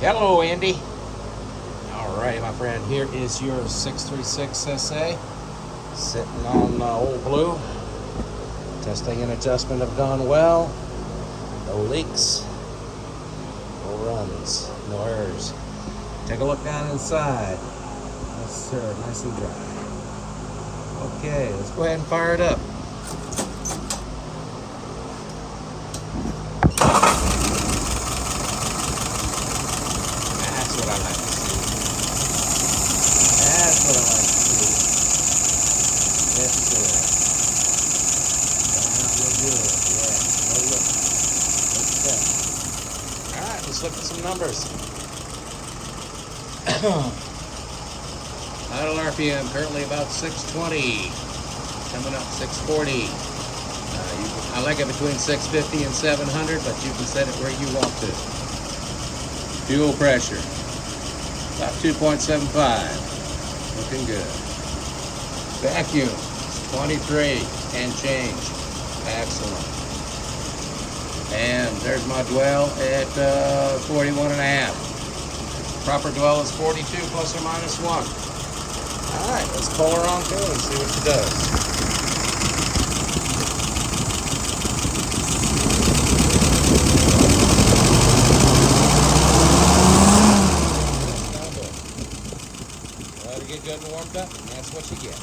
Hello, Andy. All right, my friend. Here is your 636 SA sitting on old blue. Testing and adjustment have gone well. No leaks, no runs, no errors. Take a look down inside. Yes, sir. Nice and dry. Okay, let's go ahead and fire it up. That's what I like to see. That's what I like to see. Yes, sir. Coming out real good. Yeah. Oh, look. Okay. All right, let's look at some numbers. Idle RPM currently about 620. Coming up 640. I like it between 650 and 700, but you can set it where you want to. Fuel pressure, about 2.75, looking good. Vacuum, 23 and change, excellent. And there's my dwell at 41 and a half. Proper dwell is 42 plus or minus 1. All right, let's pull her on through and see what she does. Let her get good and warmed up, and that's what you get.